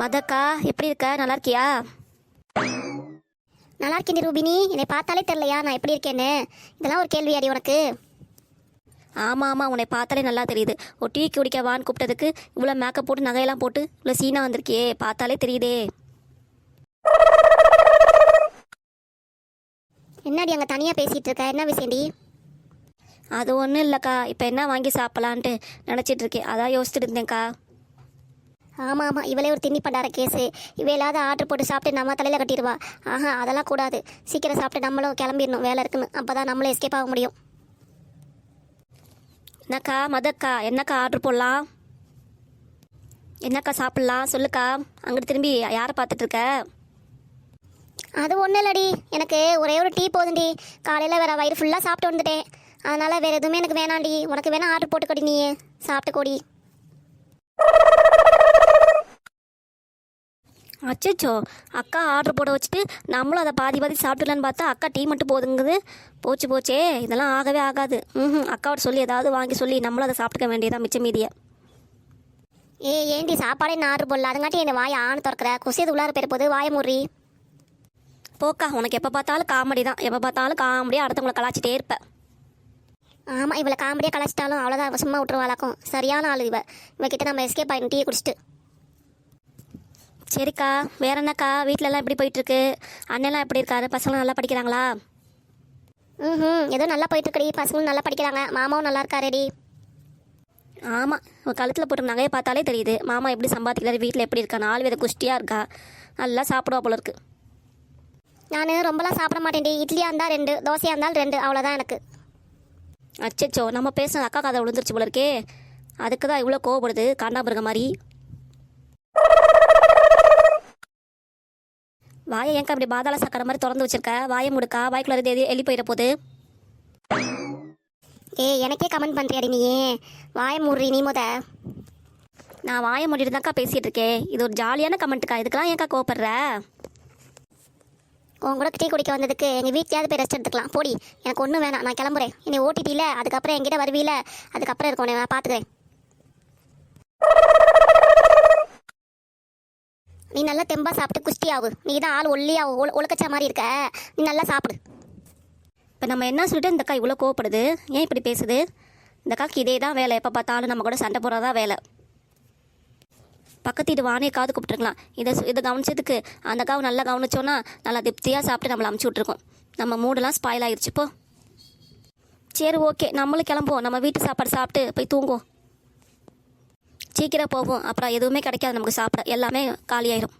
மதக்கா, எப்படி இருக்க? நல்லா இருக்கியா? நல்லா இருக்கேன் ரூபினி. என்னை பார்த்தாலே தெரியலையா நான் எப்படி இருக்கேன்னு? இதெல்லாம் ஒரு கேள்வி அடி உனக்கு? ஆமாம் ஆமாம், உன்னை பார்த்தாலே நல்லா தெரியுது. ஒரு டீ குடிக்க வான்னு கூப்பிட்டதுக்கு இவ்வளோ மேக்கப் போட்டு நகையெல்லாம் போட்டு இவ்வளோ சீனா வந்திருக்கியே, பார்த்தாலே தெரியுதே. என்னடி அங்கே தனியாக பேசிகிட்டு இருக்க? என்ன விஷயம்டி? அது ஒன்றும் இல்லைக்கா, இப்போ என்ன வாங்கி சாப்பிட்லான்ட்டு நினச்சிட்டு இருக்கேன், அதான் யோசிச்சுட்டு இருந்தேன்க்கா. ஆமாம் ஆமாம், இவளே ஒரு திண்ணி பண்டார கேஸு. இவ இல்லாத ஆர்டர் போட்டு சாப்பிட்டு நம்ம தலையில் கட்டிடுவா. ஆஹா, அதெல்லாம் கூடாது. சீக்கிரம் சாப்பிட்டு நம்மளும் கிளம்பிடணும், வேலை இருக்குன்னு. அப்போ தான் நம்மளும் எஸ்கேப் ஆக முடியும். என்னக்கா மதக்கா, என்னக்கா ஆர்டர் போடலாம்? என்னக்கா சாப்பிட்லாம் சொல்லுக்கா. அங்கிட்டு திரும்பி யாரை பார்த்துட்டு இருக்க? அது ஒன்றும் இல்லடி, எனக்கு ஒரே ஒரு டீ போதுண்டி. காலையில் வேறு வயிறு ஃபுல்லாக சாப்பிட்டு வந்துட்டேன். அதனால் வேறு எதுவுமே எனக்கு வேணாண்டி. உனக்கு வேணால் ஆர்டர் போட்டுக்கொடி, நீ சாப்பிட்டு கொடி. அச்சோ, அக்கா ஆர்டர் போட வச்சுட்டு நம்மளும் அதை பாதி பாதி சாப்பிடலான்னு பார்த்தா அக்கா டீ மட்டும் போதுங்குது. போச்சே, இதெல்லாம் ஆகவே ஆகாது. அக்காவோட சொல்லி ஏதாவது வாங்கி சொல்லி நம்மளும் அதை சாப்பிட்டுக்க வேண்டியதான் மிச்ச மீதியை. ஏண்டி சாப்பாடே நான் ஆர்டர் போடல, அதுங்காட்டி என்னை வாயை ஆண் திறக்கிற? குசியது உள்ளார போயிட போது, வாயை முறி. போக்கா, உனக்கு எப்போ பார்த்தாலும் காமெடி தான். எப்போ பார்த்தாலும் காமெடியாக அடுத்தவங்களை கலாச்சிட்டே இருப்பேன். ஆமாம், இவளை காமெடியாக கலாச்சிட்டாலும் அவ்வளோதான், சும்மா விட்டுருவாளாக்கும். சரியான ஆள் இவகிட்ட நம்ம எஸ்கேப் ஆகிடும் டீயை குடிச்சிட்டு. சரிக்கா, வேற என்னக்கா? வீட்டிலலாம் எப்படி போயிட்டுருக்கு? அண்ணெல்லாம் எப்படி இருக்காரு? பசங்களும் நல்லா படிக்கிறாங்களா? ஏதோ நல்லா போயிட்டுருக்கடி. பசங்களும் நல்லா படிக்கிறாங்க. மாமாவும் நல்லா இருக்காருடி. ஆமாம், கழுத்தில் போட்டு நகையை பார்த்தாலே தெரியுது மாமா எப்படி சம்பாதிக்கிறாரு, வீட்டில் எப்படி இருக்கா, 4 வித குஷ்டியாக இருக்கா, நல்லா சாப்பிடுவா போல இருக்கு. நான் ரொம்பலாம் சாப்பிட மாட்டேன்டி. இட்லியாக இருந்தால் 2, தோசையாக இருந்தால் 2, அவ்வளோதான் எனக்கு. அச்சோ, நம்ம பேசுன அக்கா கதை விழுந்துருச்சு போல இருக்கே. அதுக்கு தான் இவ்வளோ கோவப்படுது காண்டாமிருக மாதிரி. வாயை ஏங்கா இப்படி பாதாள சக்கரை மாதிரி திறந்து வச்சிருக்க? வாயை முடுக்கா, வாய்க்குள்ள இருந்து எலி போயிட போகுது. எனக்கே கமெண்ட் பண்ணுறியாடி நீ? வாயை மூடுறி நீ முத. நான் வாயை மூடிட்டு தான்க்கா பேசிகிட்டு இருக்கேன். இது ஒரு ஜாலியான கமெண்ட்டுக்கா, இதுக்கெல்லாம் ஏன்க்கா கோவப்படுற? உன் கூட டீ குடிக்க வந்ததுக்கு எங்கள் வீட்லையாவது போய் ரெஸ்ட் எடுத்துக்கலாம். போடி, எனக்கு ஒன்றும் வேணாம், நான் கிளம்புறேன். என்னை ஓட்டிட்டில, அதுக்கப்புறம் என்கிட்ட வருவீல, அதுக்கப்புறம் இருக்கும், நான் பார்த்துக்கிறேன். நீ நல்லா தெம்பா சாப்பிட்டு குஷ்டி ஆகு. நீ தான் ஆள் ஒல்லியா ஒழுக்கச்சா மாதிரி இருக்க. நீ நல்லா சாப்பிடு. இப்போ நம்ம என்ன சொல்லிட்டு இந்த அக்கா இவ்வளோ கோவப்படுது? ஏன் இப்படி பேசுது? இந்த அக்காக்கு இதே தான் வேலை, எப்போ பார்த்தாலும் நம்ம கூட சண்டை போடுறதா வேலை. பக்கத்து இது வானே காது கூப்பிட்டுருக்கலாம். இதை கவனிச்சதுக்கு அந்த அக்காவை நல்லா கவனிச்சோன்னா நல்லா திருப்தியாக சாப்பிட்டு நம்மளை அமுச்சு விட்ருக்கோம். நம்ம மூடெல்லாம் ஸ்பாயில் ஆகிடுச்சு இப்போ. சரி, ஓகே, நம்மளும் கிளம்புவோம். நம்ம வீட்டு சாப்பாடு சாப்பிட்டு போய் தூங்குவோம். சீக்கிரம் போவோம், அப்புறம் எதுவுமே கிடைக்காது நமக்கு சாப்பிட, எல்லாமே காலியாயிரும்.